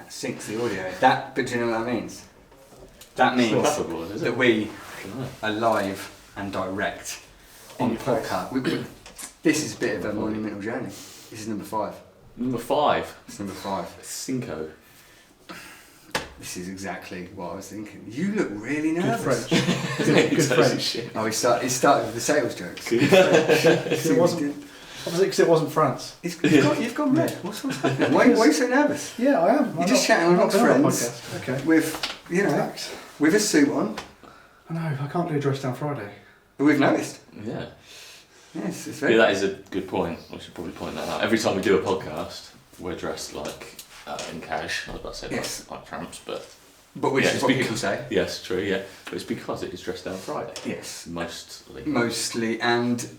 that syncs the audio. But do you know what that means? That means that we are live and direct on the podcast. This is a bit of a monumental journey. This is number 5. Number 5? It's number 5. Cinco. This is exactly what I was thinking. You look really nervous. Good French. Good French. Oh, he started with the sales jokes. It wasn't. Obviously, because it wasn't France. You've gone red. What's happening? Why are you so nervous? Yeah, I am. You're just chatting amongst friends. Okay. With, Relax. with a suit on. I know, I can't do a dress down Friday. We've noticed. Yeah. Yes, it's very. Yeah, that is a good point. We should probably point that out. Every time we do a podcast, we're dressed like in cash. I was about to say like tramps, but which is what people say. Yes, true. Yeah, but it's because it is dressed down Friday. Yes, mostly, and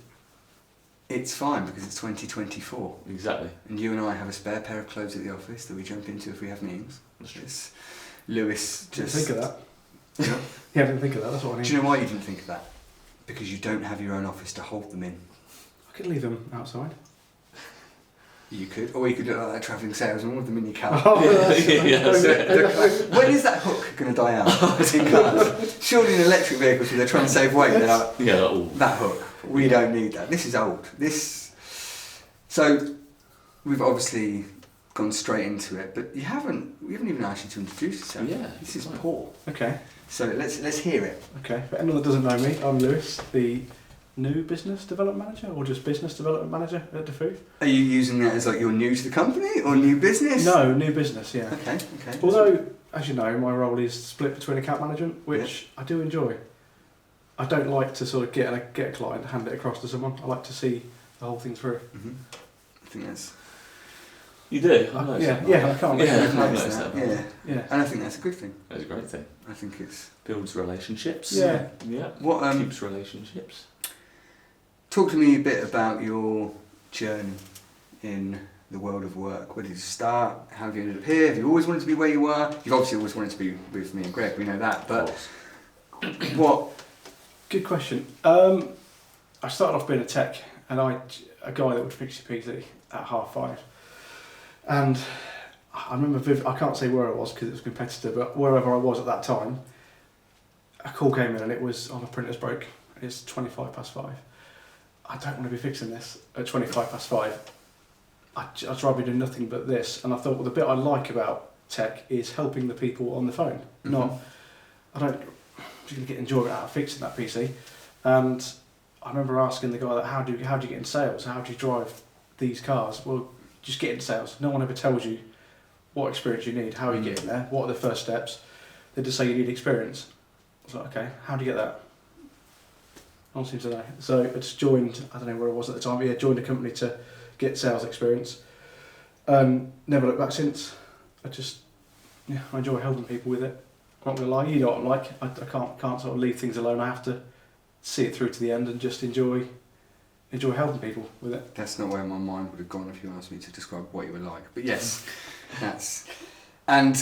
it's fine because it's 2024. Exactly. And you and I have a spare pair of clothes at the office that we jump into if we have meetings. That's true. Lewis just didn't think of that. Yeah, I didn't think of that. That's what I need. Do you know why you didn't think of that? Because you don't have your own office to hold them in. I could leave them outside. You could, or you could look like that travelling salesman with them in your car. Oh, when is that hook going to die out in cars? Surely in electric vehicles, where they're trying to save weight, they're like, that hook. We don't need that. This is old. So we've obviously gone straight into it, but we haven't even asked you to introduce yourself. Yeah. This is Paul. Okay. So let's hear it. Okay. For anyone that doesn't know me, I'm Lewis, the new business development manager, or just business development manager at Defoo. Are you using that as like you're new to the company or new business? No, new business. Yeah. Okay. Although, as you know, my role is split between account management, which I do enjoy. I don't like to sort of get a client, hand it across to someone. I like to see the whole thing through. Mm-hmm. I think that's. You do? I can't. Yeah. And I think that's a good thing. That's a great thing. I think it's builds relationships. Yeah. What keeps relationships? Talk to me a bit about your journey in the world of work. Where did you start? How have you ended up here? Have you always wanted to be where you are? You've obviously always wanted to be with me and Greg. We know that. But what? Good question. I started off being a tech, and a guy that would fix your PC at 5:30. And I remember, I can't say where it was because it was a competitor, but wherever I was at that time, a call came in and it was, my printer's broke. It's 5:25. I don't want to be fixing this at 5:25. I'd rather be doing nothing but this. And I thought, well, the bit I like about tech is helping the people on the phone. I'm just going to get enjoyment out of fixing that PC. And I remember asking the guy that, how do you get in sales? How do you drive these cars? Well, just get into sales. No one ever tells you what experience you need, how you get in there, what are the first steps. They just say you need experience. I was like, okay, how do you get that? No one seems to know. So I just joined, I don't know where I was at the time, but joined a company to get sales experience. Never looked back since. I enjoy helping people with it. I'm not going to lie, you know what I'm like. I can't sort of leave things alone. I have to see it through to the end and just enjoy helping people with it. That's not where my mind would have gone if you asked me to describe what you were like. But yes, that's. And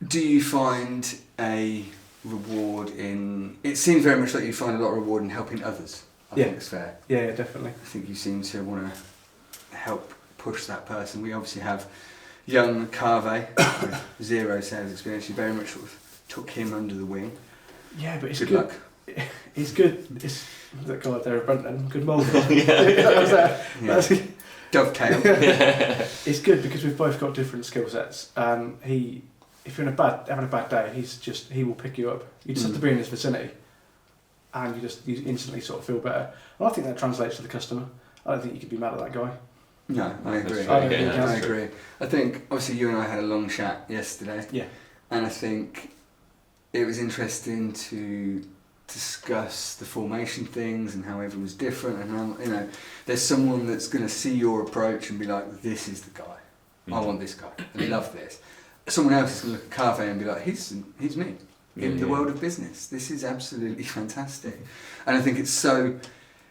do you find a reward in? It seems very much like you find a lot of reward in helping others. I think it's fair. Yeah, definitely. I think you seem to want to help push that person. We obviously have young Carve with 0 sales experience. You very much sort of took him under the wing. Yeah, but it's good luck. It's good. It's that guy there at Brenton. Good mould. Dovetail. It's good because we've both got different skill sets. If you're having a bad day, he will pick you up. You just have to be in his vicinity, and you instantly sort of feel better. And I think that translates to the customer. I don't think you could be mad at that guy. No, I agree. I agree. I think obviously you and I had a long chat yesterday. Yeah. And I think it was interesting to discuss the formation things and how everyone's different, and how, there's someone that's going to see your approach and be like, this is the guy. I want this guy. I love this. Someone else is going to look at Carve and be like, he's me in the world of business. This is absolutely fantastic. And I think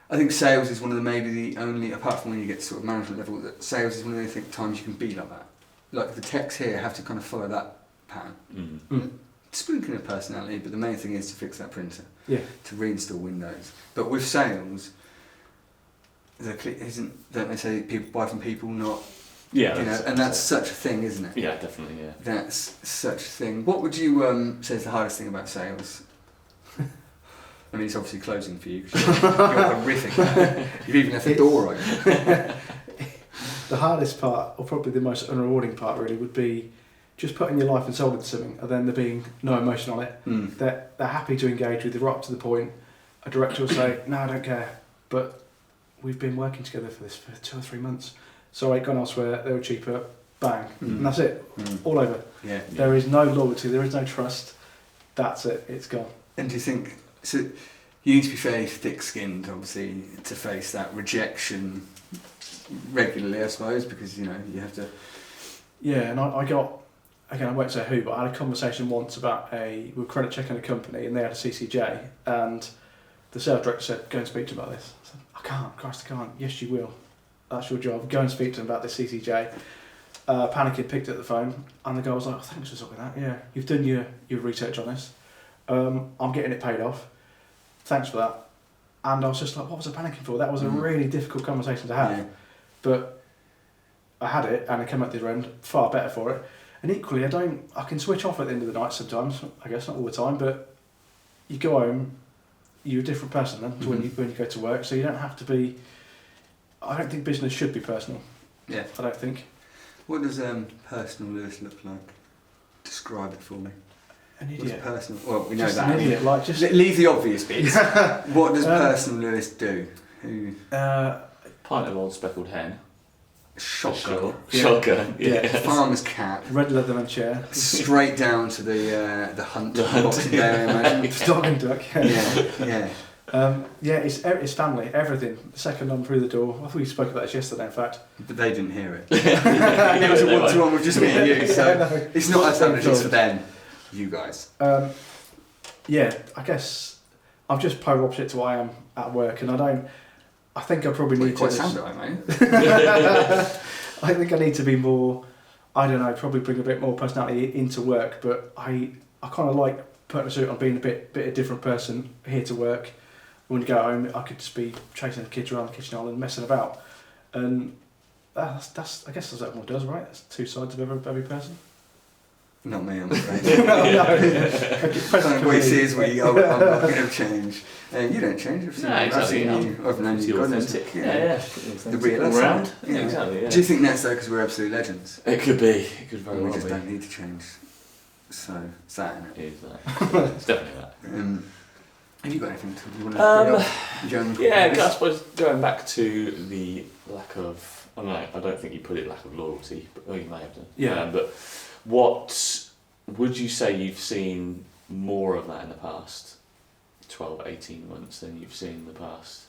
I think sales is one of maybe the only, apart from when you get to sort of management level, that sales is one of the times you can be like that. Like the techs here have to kind of follow that pattern. Sprinkling of personality, but the main thing is to fix that printer. Yeah. To reinstall Windows. But with don't they say people buy from people, not Yeah, you know, and that's such a thing, isn't it? Yeah, definitely. Yeah. That's such a thing. What would you say is the hardest thing about sales? I mean, it's obviously closing for you. 'Cause you're horrific. You've even left the door open. The hardest part, or probably the most unrewarding part, really, would be just putting your life and soul into something, and then there being no emotion on it. They're happy to engage with you, right up to the point. A director will say, "No, I don't care," but we've been working together for 2 or 3 months. So I've gone elsewhere. They were cheaper. Bang, and that's it. All over. Yeah. There is no loyalty. There is no trust. That's it. It's gone. And do you think so? You need to be fairly thick-skinned, obviously, to face that rejection regularly, I suppose, because you know you have to. Yeah, and I got, again, I won't say who, but I had a conversation once about we were credit checking a company and they had a CCJ, and the sales director said, "Go and speak to them about this." I said, "I can't, Christ, I can't." "Yes, you will. That's your job. Go and speak to them about this CCJ." Panicking, picked up the phone, and the guy was like, "Oh, thanks for sorting that. Yeah, you've done your research on this. I'm getting it paid off. Thanks for that." And I was just like, what was I panicking for? That was a really difficult conversation to have. Yeah. But I had it, and I came out the other end far better for it. And equally, I can switch off at the end of the night sometimes, I guess, not all the time, but you go home, you're a different person then to when you go to work, so you don't have to be, I don't think business should be personal. Yeah. I don't think. What does personal Lewis look like? Describe it for me. An What's idiot. personal? Well, we know Just that. an idiot, like just... Leave the obvious bits. What does personal Lewis do? Who? Pint of old speckled hen. Shotgun. Shotgun. Yeah. Farmer's cap. Red Leatherman chair. Straight down to the hunt. Boxing Day, I imagine. Dog and duck. Yeah. Yeah. It's family, everything. The second I'm through the door, I thought we spoke about this yesterday, in fact. But they didn't hear it. It was a one-to-one with just me and you, so no. it's not established, it's for them. You guys. Yeah, I guess I'm just polar opposite to what I am at work, and I think I probably need quite to... sound mate. I think I need to be more, I don't know, probably bring a bit more personality into work, but I kind of like putting a suit on, being a bit a different person here to work. When you go home, I could just be chasing the kids around the kitchen island, messing about. And that's I guess that's what everyone does, right? That's two sides of every person. Not me, I'm afraid. Kind of way says I'm not going to change. You don't change. Exactly. I've known It's you. authentic. Yeah. The real us. Around. Yeah. Exactly. Yeah. Do you think that's though because we're absolute legends? It could be. It could very We well just be. don't need to change. So it's that, isn't it? It is that. It's definitely that. Have you got anything you want to young? Yeah, I suppose going back to the lack of, I don't think you put it lack of loyalty, but you may have done. Yeah. But what would you say you've seen more of that in the past 12, 18 months than you've seen in the past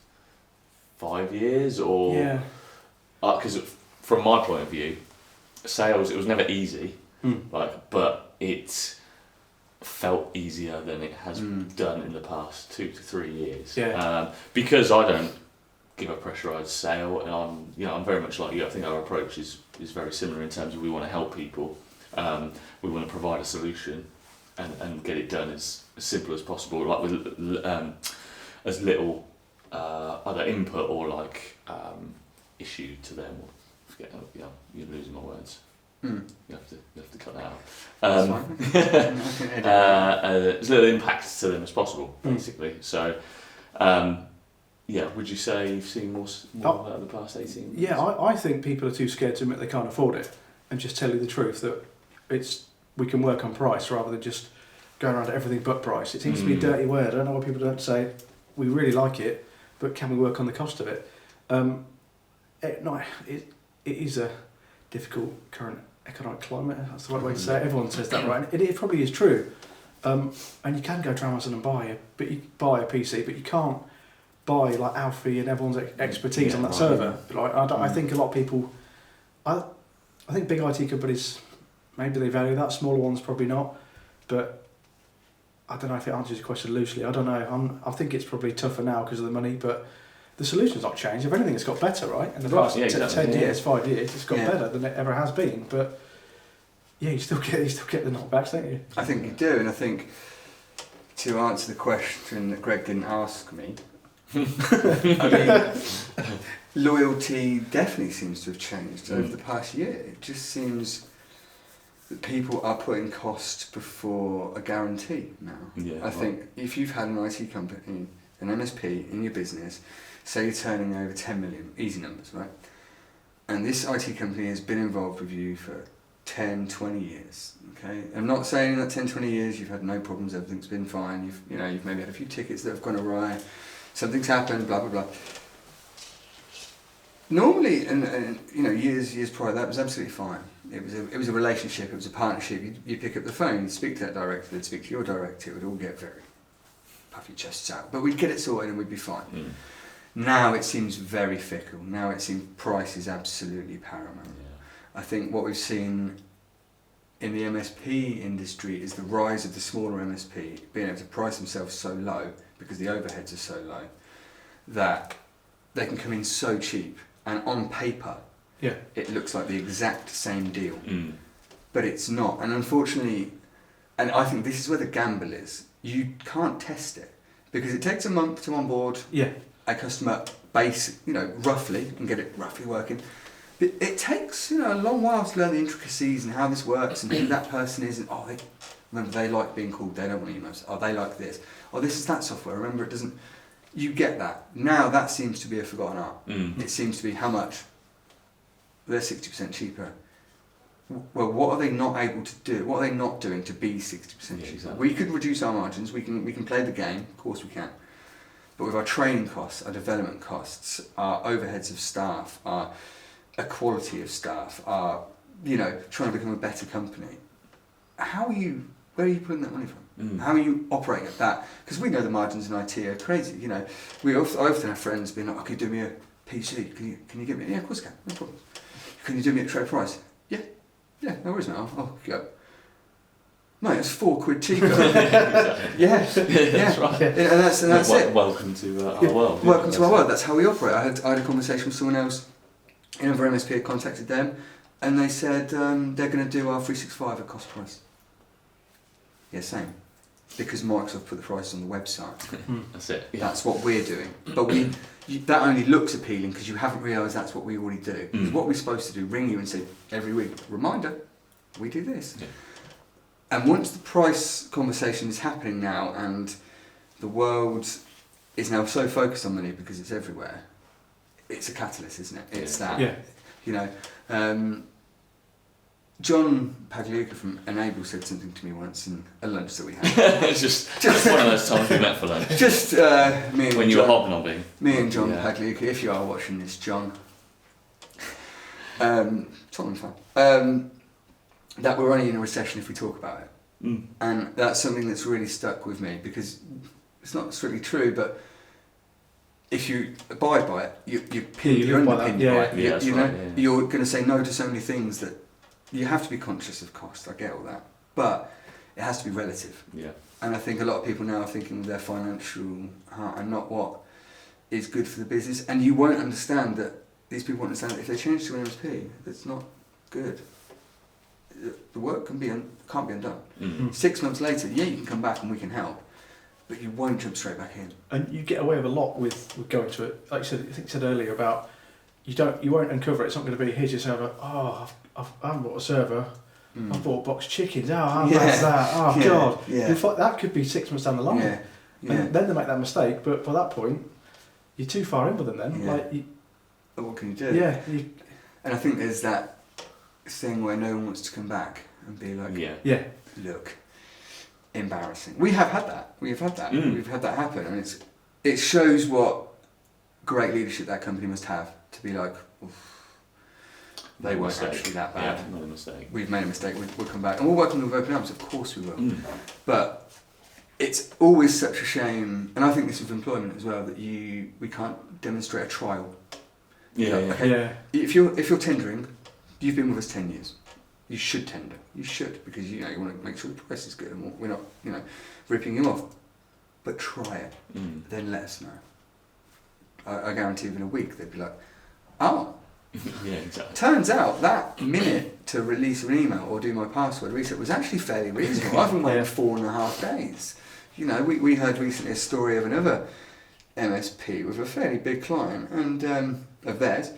5 years? Or yeah. Because from my point of view, sales, it was never easy, but it felt easier than it has done in the past 2 to 3 years. Yeah. Because I don't give a pressurised sale, and I'm very much like you. I think our approach is very similar in terms of we want to help people. We want to provide a solution and get it done as simple as possible, like with as little either input or issue to them. You're losing my words. You have to cut that out. As little impact to them as possible, basically. So, would you say you've seen more of that in the past 18 months? Yeah, I think people are too scared to admit they can't afford it and just tell you the truth that we can work on price rather than just going around to everything but price. It seems to be a dirty word. I don't know why people don't say we really like it, but can we work on the cost of it? It is a difficult current economic climate. That's the right way to say it. Everyone says that, right? It probably is true. And you can go to Amazon and buy a PC, but you can't buy like Alfie and everyone's expertise on that server. Like I think a lot of people, I think big IT companies, maybe they value that. Smaller ones probably not. But I don't know if it answers your question loosely. I don't know. I think it's probably tougher now because of the money, but the solution's not changed. If anything, it's got better, right? In the past 10 years, 5 years, it's got better than it ever has been. But yeah, you still get the knockbacks, don't you? I think you do, and I think to answer the question that Greg didn't ask me, I mean, loyalty definitely seems to have changed over the past year. It just seems that people are putting cost before a guarantee now. Yeah, I think if you've had an IT company, an MSP in your business, say you're turning over 10 million, easy numbers, right? And this IT company has been involved with you for 10, 20 years, okay? I'm not saying in that 10, 20 years you've had no problems, everything's been fine, you've maybe had a few tickets that have gone awry, something's happened, blah, blah, blah. Normally, and years prior, that was absolutely fine. It was a relationship, it was a partnership. You pick up the phone, you'd speak to that director, they'd speak to your director, it would all get very puffy chests out. But we'd get it sorted and we'd be fine. Now it seems very fickle. Now it seems price is absolutely paramount. I think what we've seen in the MSP industry is the rise of the smaller MSP being able to price themselves so low because the overheads are so low that they can come in so cheap, and on paper it looks like the exact same deal, but it's not. And unfortunately, and I think this is where the gamble is, you can't test it because it takes a month to onboard a customer base, roughly, and get it roughly working. It takes a long while to learn the intricacies and how this works and who that person is, and they like being called, they don't want emails, they like this, this is that software, remember it doesn't. You get that. Now that seems to be a forgotten art. It seems to be how much? They're 60% cheaper. Well, what are they not able to do? What are they not doing to be 60% cheaper? Exactly. We could reduce our margins, we can play the game, of course we can. But with our training costs, our development costs, our overheads of staff, our equality of staff, our trying to become a better company, where are you putting that money from? How are you operating at that? Because we know the margins in IT are crazy. I often have friends being like, "Okay, do me a PC. Can you get me? Yeah, of course I can. No problem. Can you do me at trade price? Yeah, no worries, mate. I'll go. Mate, it's £4 cheaper. That's right. And that's it. Welcome to our world. Welcome to our world. That's how we operate. I had a conversation with someone else. Another MSP had contacted them, and they said they're going to do our 365 at cost price. Yeah, same. Because Microsoft put the price on the website. That's it. Yeah. That's what we're doing. But that only looks appealing because you haven't realised that's what we already do. Because what we're supposed to do, ring you and say every week, reminder, we do this. Yeah. And once the price conversation is happening now, and the world is now so focused on money because it's everywhere, it's a catalyst, isn't it? It's that. John Pagliuca from Enable said something to me once in a lunch that we had. It's just one of those times we met for lunch. Just me and when you were hobnobbing. Me and John Pagliuca, if you are watching this, John. Tottenham fan. That we're only in a recession if we talk about it. And that's something that's really stuck with me because it's not strictly true, but if you abide by it, you're underpinned by it. You're going to say no to so many things that you have to be conscious of cost. I get all that, but it has to be relative. Yeah. And I think a lot of people now are thinking with their financial heart and not what is good for the business. And you won't understand that these people won't understand that if they change to an MSP, that's not good. The work can't be undone. 6 months later, you can come back and we can help, but you won't jump straight back in. And you get away with a lot with going to it. Like I think you said earlier about you won't uncover it. It's not going to be here's your server. I haven't bought a server. I bought a box of chickens. How bad's that? Oh God! Yeah. That could be 6 months down the line. And then they make that mistake. But by that point, you're too far in with them. Then, but what can you do? And I think there's that thing where no one wants to come back and be like, look, embarrassing. We have had that. We've had that happen, and it shows what great leadership that company must have to be like, they weren't actually that bad. Yeah, no mistake. We've made a mistake. We'll come back, and we'll welcome them with open arms. Of course we will. But it's always such a shame, and I think this with employment as well, that we can't demonstrate a trial. If you're tendering, you've been with us 10 years. You should tender. You should, because you want to make sure the price is good, and we're not ripping you off. But try it. Then let us know. I guarantee within a week they'd be like, oh. Exactly. Turns out that minute to release an email or do my password reset was actually fairly reasonable. I've been waiting 4.5 days. We heard recently a story of another MSP with a fairly big client and of theirs,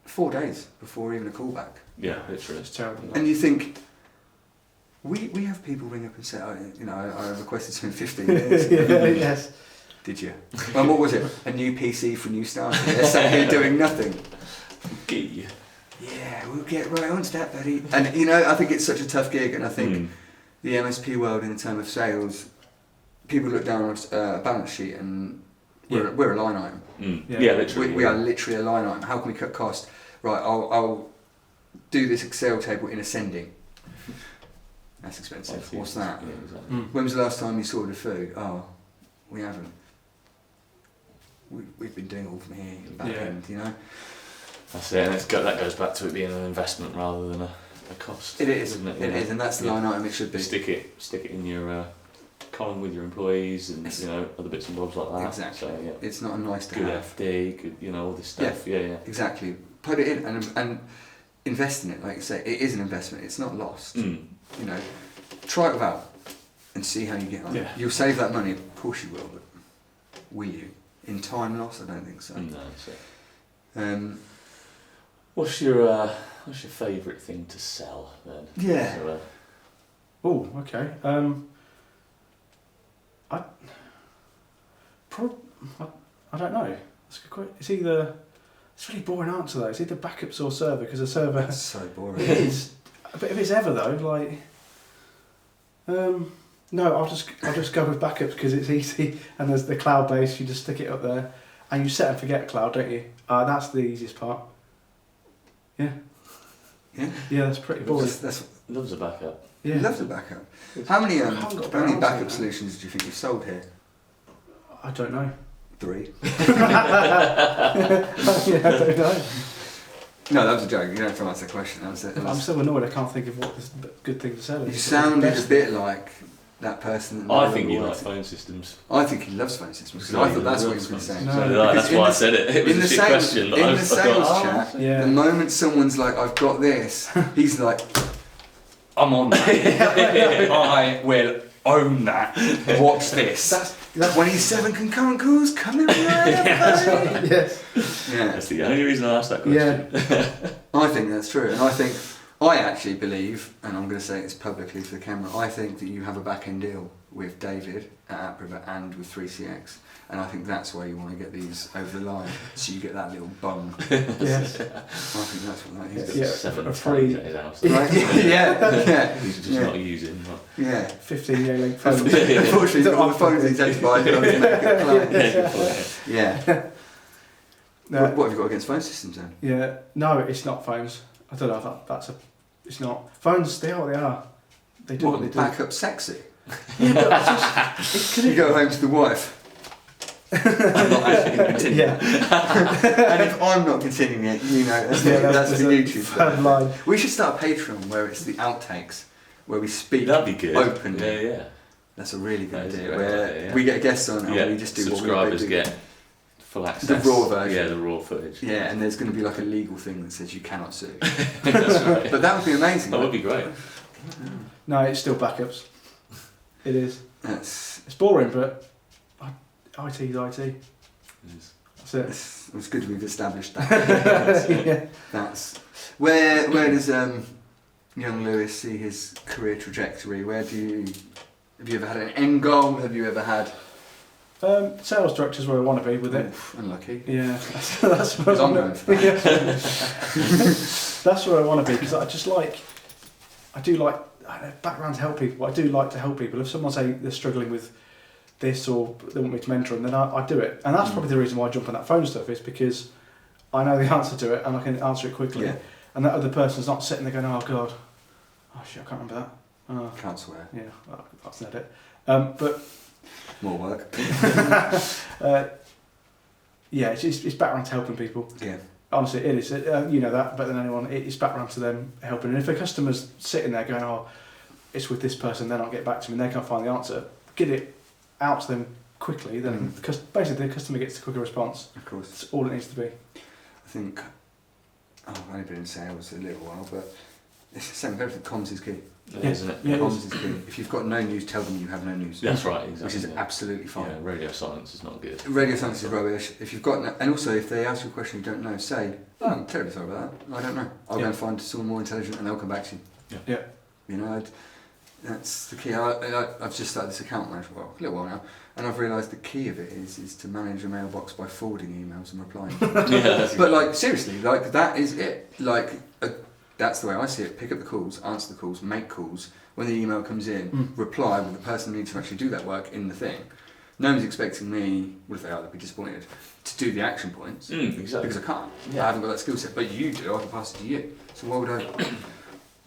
4 days before even a callback. Yeah, literally. It's terrible. And you think, we have people ring up and say, oh, you know, I requested something in 15 minutes. Yes. Did you? And what was it? A new PC for new starters. They're sat here doing nothing. Gee. Yeah, we'll get right onto that, buddy. And you know, I think it's such a tough gig, and I think the MSP world, in terms of sales, people look down on a balance sheet, and we're a line item. Yeah, literally. We are literally a line item. How can we cut cost? Right, I'll do this Excel table in ascending. That's expensive. What's that? Yeah, exactly. When was the last time you saw the food? Oh, we haven't. We've been doing it all from here, back end, you know. That's it, and that goes back to it being an investment rather than a cost. It is, isn't it? it is, and that's the line item it should be. Stick it in your column with your employees and other bits and bobs like that. Exactly. So, yeah. It's not a nice to good have. FD, good, all this stuff. Yeah. Exactly. Put it in and invest in it. Like you say, it is an investment. It's not lost. You know, try it without and see how you get on. Yeah. You'll save that money, of course you will, but will you? In time loss, I don't think so. No, that's it. What's your favourite thing to sell then? Yeah. Okay. I don't know. That's a good question. It's a really boring answer though. It's either backups or server, because a server. That's so boring. It is. But if it's ever though, like, no, I'll just go with backups because it's easy and there's the cloud base. You just stick it up there, and you set and forget cloud, don't you? That's the easiest part. Yeah. Yeah. Yeah, that's pretty boring. That's Loves a backup. Yeah. loves a backup. How many I haven't got a better answer backup than that. solutions do you think you've sold here? I don't know. 3. Yeah, I don't know. No, that was a joke. You don't have to answer the question. That was it. I'm so annoyed. I can't think of what this good thing to sell is. You sounded a bit like that person. That I no think longer you like works. phone systems. I think he loves phone systems. So I you thought that's what he love was going to say. phone No. systems. Because That's in why I the- said it. It was in a the shit sales, question. But in I the sales thought, chat, Yeah. the moment someone's like, "I've got this," he's like, I'm on that. "I will own that. Watch this." That's 27 concurrent calls coming right up. yes. Yeah, That's the only reason I asked that question. Yeah. I think that's true, and I actually believe, and I'm going to say this publicly for the camera, I think that you have a back-end deal with David at AppRiver and with 3CX, and I think that's why you want to get these over the line, so you get that little bung. Yes. I think that's what that He's is. got Yeah, 7 a tags free- at his house. Right? Yeah. He's just Yeah. not using. Yeah. 15-year link phone. Unfortunately, he's got all the phones he's had to buy to make a client. Yeah. No, What have you got against phone systems then? yeah. No, it's not phones. I don't know if that's a. It's not phones. They are what they are. They do what they do. Backup sexy? Yeah, but it's just, You go home to the wife. I'm not actually continuing. yeah. And if I'm not continuing it, you know, that's That's the a YouTube fun stuff. line. We should start a Patreon where it's the outtakes, where we speak That'd be good. openly. Yeah. That's a really That good is a idea. great Where idea, yeah. we get guests on and we just do subscribers what we do. get full access. The raw version. Yeah, the raw footage. Yeah, and there's going to be like a legal thing that says you cannot sue. That's right. But that would be amazing. That would be great. No, it's still backups. It is. That's It's boring, but IT is IT. That's it. it's good we've established that. Yeah. That's where does young Lewis see his career trajectory? Have you ever had an end goal? Have you ever had? Sales director's where I want to be with it. Oof, unlucky. Yeah, that's where Because I I'm want going to for that. That's where I want to be, because I do like background to help people. But I do like to help people. If someone say they're struggling with this or they want me to mentor them, then I do it. And that's probably the reason why I jump on that phone stuff, is because I know the answer to it and I can answer it quickly. Yeah. And that other person's not sitting there going, "Oh God, oh shit, I can't remember that." Oh, Can't swear. yeah, that's not it. But More work. yeah, it's background to helping people. Yeah. Honestly, it is. You know that better than anyone. It's background to them helping. And if a customer's sitting there going, "Oh, it's with this person," they're not getting back to me, and they can't find the answer, get it out to them quickly. Then basically the customer gets a quicker response. Of course. That's all it needs to be. I think I've only been in sales a little while, but it's the same with everything. Comms is key. Isn't it? Yeah, it Comms is. is key. If you've got no news, tell them you have no news. That's right, exactly. Which is absolutely fine. Yeah, radio silence is not good. Radio silence is rubbish. If you've got no, and also if they ask you a question you don't know, say, "Oh, I'm terribly sorry about that. I don't know. I'll go and find someone more intelligent, and they'll come back to you." Yeah. You know, that's the key. I've just started this account management, a little while now, and I've realised the key of it is to manage a mailbox by forwarding emails and replying. But like seriously, like that is it. Like that's the way I see it. Pick up the calls, answer the calls, make calls. When the email comes in, reply with the person who needs to actually do that work in the thing. No one's expecting me, well if they are, they'll be disappointed, to do the action points. Exactly. Because I can't. Yeah. I haven't got that skill set. But you do, I can pass it to you. So why would I...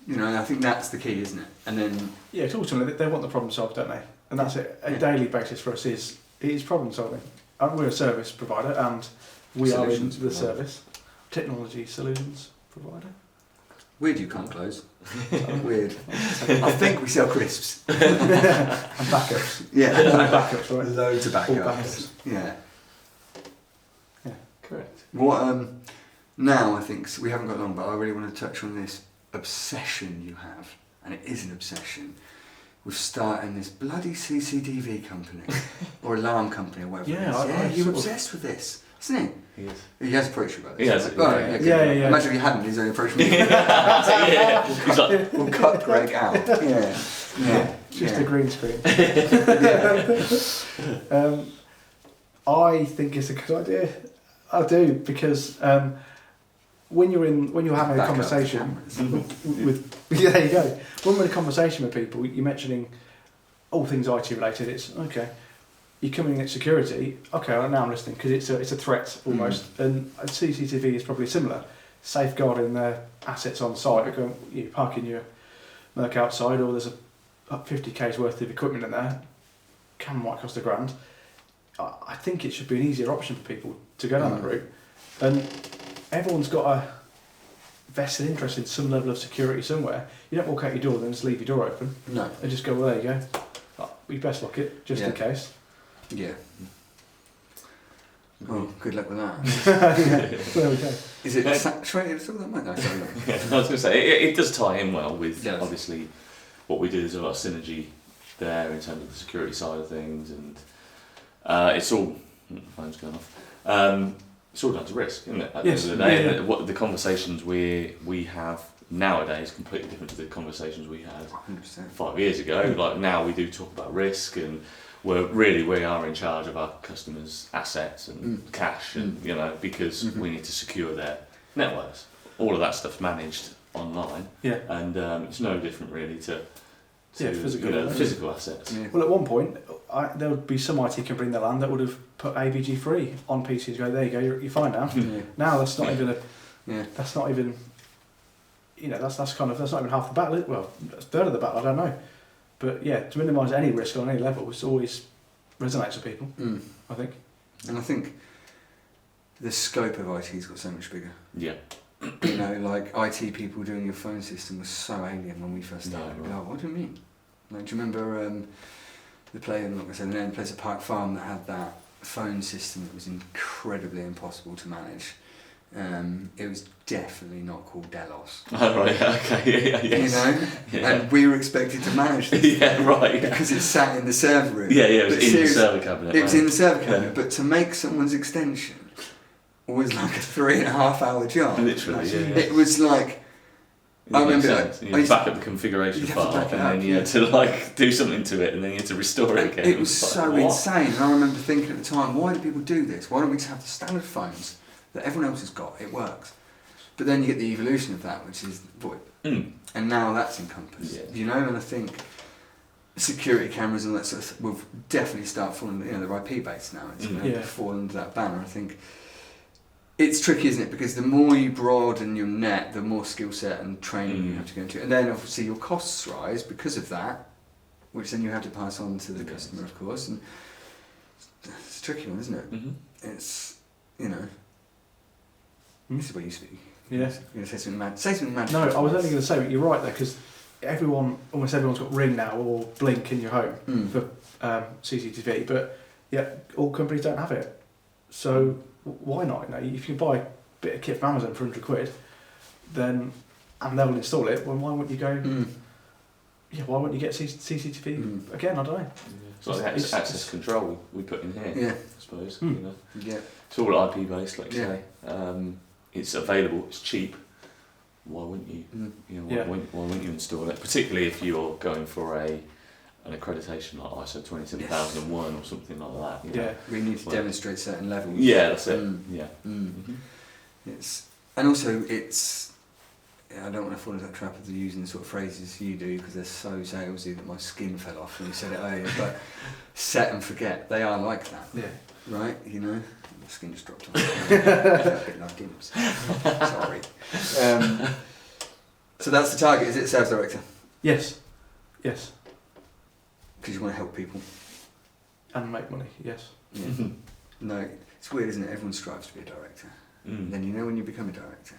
You know, I think that's the key, isn't it? And then... Yeah, it's ultimately, they want the problem solved, don't they? And that's it. A daily basis for us is problem solving. We're a service provider and we Solutions are in the provider. service. Technology solutions provider. Weird you can't close. Weird. I think we sell crisps. And backups. Yeah. And backups, right? Loads of All backups. backups. Yeah. Correct. What, now I think, we haven't got long, but I really want to touch on this obsession you have, and it is an obsession, with starting this bloody CCTV company, or alarm company, or whatever Yeah, it is. You're sort of- obsessed with this, isn't he? He is. He has approached you about this. He has, right? Oh, yeah. okay. Yeah. Imagine if he hadn't, he's only approached me. Yeah. He's like, We'll cut Greg out. Yeah. Just yeah. a green screen. Yeah. I think it's a good idea. I do, because when you're having a Back up conversation cameras. with yeah, there you go. When we're in a conversation with people, you're mentioning all things IT related. It's okay. You're coming in at security. Okay, well, now I'm listening because it's a threat almost. And CCTV is probably similar, safeguarding their assets on site. You're parking your Merc outside, or there's a 50k's worth of equipment in there. Might cost $1,000. I think it should be an easier option for people to go down that route. And everyone's got a vested interest in some level of security somewhere. You don't walk out your door and then just leave your door open No. and just go, well, there you go. We best lock it, just in case. Yeah. Well, good luck with that. Yeah, there we go. Is it saturated at all? That might no, sorry. yeah, I was going to say, it does tie in well with, Yes. obviously, what we do. There's a lot of synergy there in terms of the security side of things, and it's all, phone's going off, it's all down to risk, isn't it? At Yes, the end of the day, yeah. And what the conversations we have nowadays completely different to the conversations we had 100%. 5 years ago. Like now we do talk about risk, and we are in charge of our customers' assets and cash, and you know, because we need to secure their networks. All of that stuff's managed online, Yeah. and it's no different really to physical, you know, yeah. physical assets. Yeah. Well, at one point, there would be some IT company in the land that would have put AVG free on PCs. Go, there you go, you're fine now. Yeah. Now that's not even Yeah. that's not even, that's not even half the battle. Well, that's a third of the battle. I don't know, but yeah, to minimise any risk on any level, it's always resonates with people. I think. And I think the scope of IT's got so much bigger. Yeah. You know, like IT people doing your phone system was so alien when we first started. Yeah, We'd be right. like, what do you mean? Like, do you remember the play, I'm not going to say the name, place at Park Farm that had that phone system that was incredibly impossible to manage? It was definitely not called Delos. Oh, right. Okay. Yeah. Yes. You know? Yeah. And we were expected to manage this Yeah. Right. because it sat in the server room. Yeah. It was But in the seriously, server cabinet. It was right? in the server cabinet, Yeah. but to make someone's extension was like a 3.5 hour job. Literally. Like, Yeah. It was like, I remember like, you back up the configuration You'd have to file, back it and up, then you had to like do something to it, and then you had to restore it again. it was like, so what? insane. And I remember thinking at the time, why do people do this? Why don't we just have the standard phones that everyone else has got? It works. But then you get the evolution of that, which is VoIP. And now that's encompassed. Yeah. You know, and I think security cameras and that sort of stuff will definitely start falling, you know, they're IP based now. It's going to fall under that banner. I think it's tricky, isn't it? Because the more you broaden your net, the more skill set and training you have to go into. And then obviously your costs rise because of that, which then you have to pass on to the customer, of course. And it's a tricky one, isn't it? It's, you know, this is where you speak. Yeah. You're going to say something mad. Say something mad. No, I was only going to say, but you're right there, because almost everyone's got Ring now or Blink in your home for CCTV, but yeah, all companies don't have it. So why not? You know, if you buy a bit of kit from Amazon for £100, then and they'll install it, well, why wouldn't you go yeah, why wouldn't you get CCTV again? I don't know. It's like the access control we put in here. Yeah. I suppose. Mm. You know, Yeah. it's all IP based, like you Yeah. say. It's available. It's cheap. Why wouldn't you? Mm. You know, Yeah. why wouldn't you install it? Particularly if you're going for an accreditation like ISO 27001 or something like that. You know? Yeah. We need to demonstrate certain levels. Yeah, that's it. Mm. Yeah. Mm. Mm-hmm. And also it's, I don't want to fall into that trap of using the sort of phrases you do because they're so salesy that my skin fell off when you said it earlier, but set and forget, they are like that, Yeah. right? You know, my skin just dropped off. A bit like Gibbs. Sorry. So that's the target, is it, sales director? Yes. Yes. Because you want to help people. And make money. Yes. Yeah. Mm-hmm. No, it's weird, isn't it? Everyone strives to be a director. And then you know when you become a director,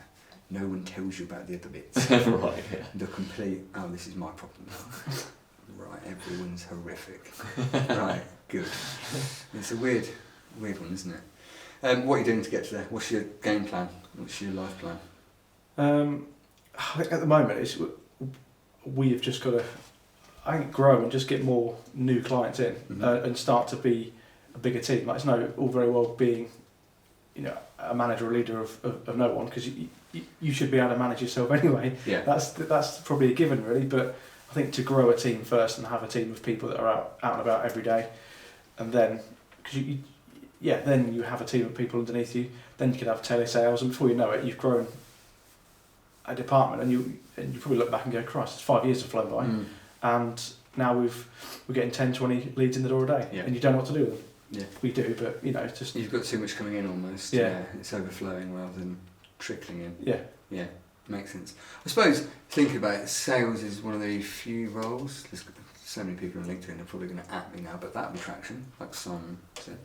no one tells you about the other bits. Right, yeah. The complete, oh, this is my problem. Right, everyone's horrific. Right, good. It's a weird one, isn't it? What are you doing to get to there? What's your game plan? What's your life plan? I think at the moment we have just got to, I think, grow and just get more new clients in and start to be a bigger team. Like, it's all very well being, you know, a manager or leader of no one, because you should be able to manage yourself anyway. Yeah. That's probably a given, really. But I think to grow a team first and have a team of people that are out and about every day, and then because then you have a team of people underneath you. Then you can have telesales, and before you know it, you've grown a department, and you probably look back and go, Christ, it's 5 years have flown by, and now we're getting 10, 20 leads in the door a day, and you don't know what to do with them. Yeah. We do, but you know, it's just You've got too much coming in almost. Yeah. It's overflowing rather than trickling in. yeah. Yeah, makes sense. I suppose, thinking about it, sales is one of the few roles. There's so many people on LinkedIn are probably going to at me now, but that'll be traction, like Simon said.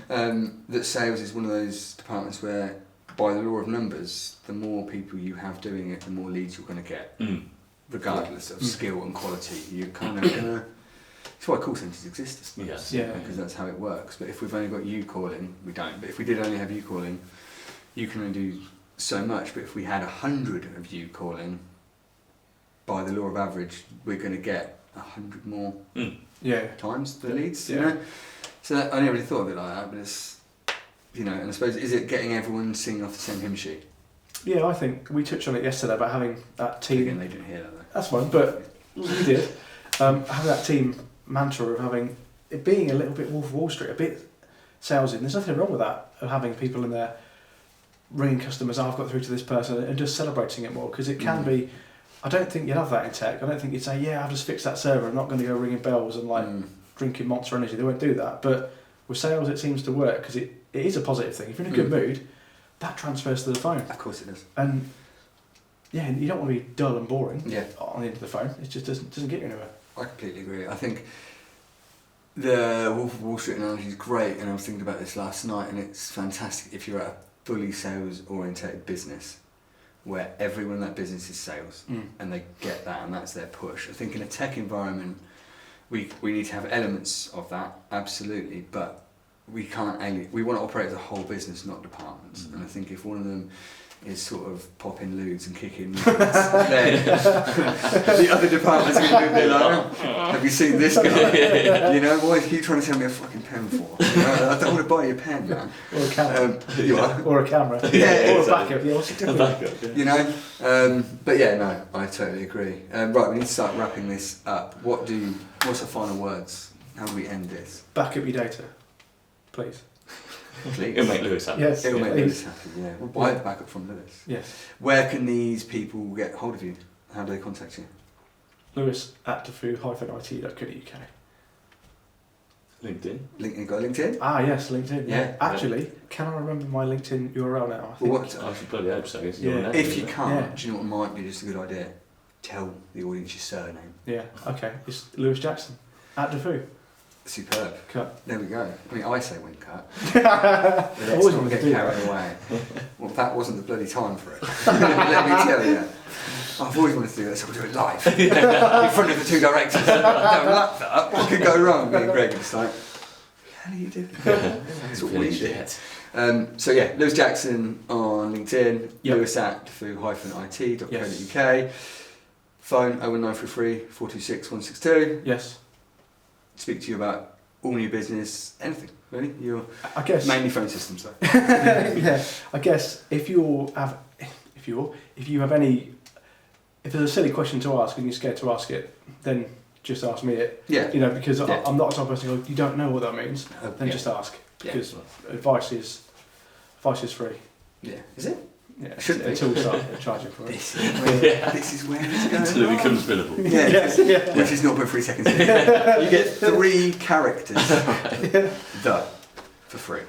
That sales is one of those departments where, by the law of numbers, the more people you have doing it, the more leads you're going to get, regardless of skill and quality. You're kind of going to... That's why call centres exist, I suppose. Yes. Yeah. Because that's how it works. But if we've only got you calling, we don't. But if we did only have you calling, you can only do so much. But if we had 100 of you calling, by the law of average, we're going to get 100 more times the leads. You know? So that, I never really thought of it like that. But it's, you know, and I suppose, is it getting everyone singing off the same hymn sheet? Yeah, I think we touched on it yesterday about having that team. Again, they didn't hear that though. That's fine, but we did. Having that team mantra of having it being a little bit Wolf of Wall Street, a bit salesy. There's nothing wrong with that, of having people in there ringing customers, I've got through to this person, and just celebrating it more, because it can be. I don't think you'd have that in tech. I don't think you'd say, yeah, I've just fixed that server, I'm not going to go ringing bells and like drinking Monster Energy. They won't do that. But with sales, it seems to work, because it is a positive thing. If you're in a good mood, that transfers to the phone. Of course it does. And yeah, you don't want to be dull and boring Yeah. on the end of the phone. It just doesn't get you anywhere. I completely agree. I think the Wolf of Wall Street analogy is great, and I was thinking about this last night, and it's fantastic if you're at a fully sales-orientated business where everyone in that business is sales, and they get that, and that's their push. I think in a tech environment, we need to have elements of that, absolutely, but we can't we want to operate as a whole business, not departments. And I think if one of them is sort of popping lewds and kicking leads, then the other departments are going to be like, oh, have you seen this guy? You know, why are you trying to sell me a fucking pen for? You know, I don't want to buy you a pen, man. Or a camera. You are? Or a camera. Yeah, or exactly. a backup. Yeah, what's it doing? You know, but yeah, no, I totally agree. Right, we need to start wrapping this up. What's our final words? How do we end this? Back up your data, please. Please. It'll make Lewis happy. Yes. It'll make please. Lewis happy, yeah. We'll buy the backup from Lewis. Yes. Where can these people get hold of you? How do they contact you? Lewis at defu-it.co.uk. LinkedIn. You got LinkedIn? Ah, yes, LinkedIn. Yeah. Actually, can I remember my LinkedIn URL now? I Well, think. I should bloody hope so. It's Yeah. your name, If isn't you it? can't, Yeah. do you know what might be just a good idea? Tell the audience your surname. Yeah. Okay. It's Lewis Jackson at defu. Superb. Cut. There we go. I mean, I say when cut. I Let's always not wanted get to do carried that. away. Well, that wasn't the bloody time for it. Let me tell you. I've always wanted to do this. I'll do it live in front of the two directors. Don't lap that up. What could go wrong? Me and Greg just like, what the hell are you doing? That's what we Finish do. it. So yeah, Lewis Jackson on LinkedIn. Yep. Lewis at defu-it.co.uk. Phone 01933 426 162. Yes. Speak to you about all new business, anything really. You're I guess. mainly phone systems though. Yeah. I guess if you have any, if there's a silly question to ask and you're scared to ask it, then just ask me it. Yeah. You know, because Yeah. I'm not the type of person who goes, you don't know what that means. Then Yeah. just ask, Yeah. because advice is free. Yeah. Is it? Yeah. Should be. Until we start charging for it. This is where it's going. Until it becomes billable. Yeah. Yes, yeah. Which is 0.3 seconds. You get 3 characters. Yeah. The for free.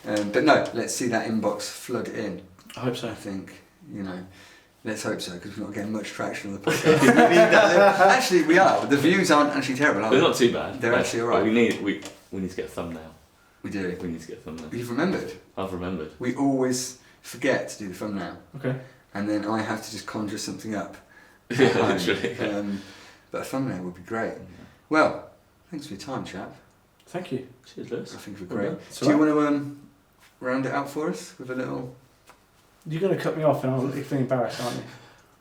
But no, let's see that inbox flood in. I hope so. I think, you know, let's hope so, because we're not getting much traction on the podcast. We need that. Actually, we are. The views aren't actually terrible, are They're they? not too bad. They're actually alright. We need to get a thumbnail. We do. We need to get a thumbnail. You've remembered. I've remembered. We always forget to do the thumbnail, Okay. and then I have to just conjure something up. at Yeah, home. literally. But a thumbnail would be great. Well, thanks for your time, chap. Thank you. Cheers, Lewis. I think we're Well great. done. It's Do you alright. want to round it out for us with a little... You're going to cut me off and I'll feel embarrassed, aren't you?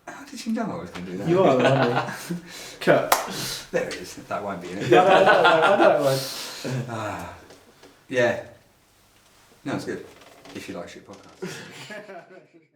How did you know I was going to do that? You are, aren't you? Cut. There it is. That won't be in it. Yeah, I know it won't. Yeah. No, it's good. If you like shit podcasts.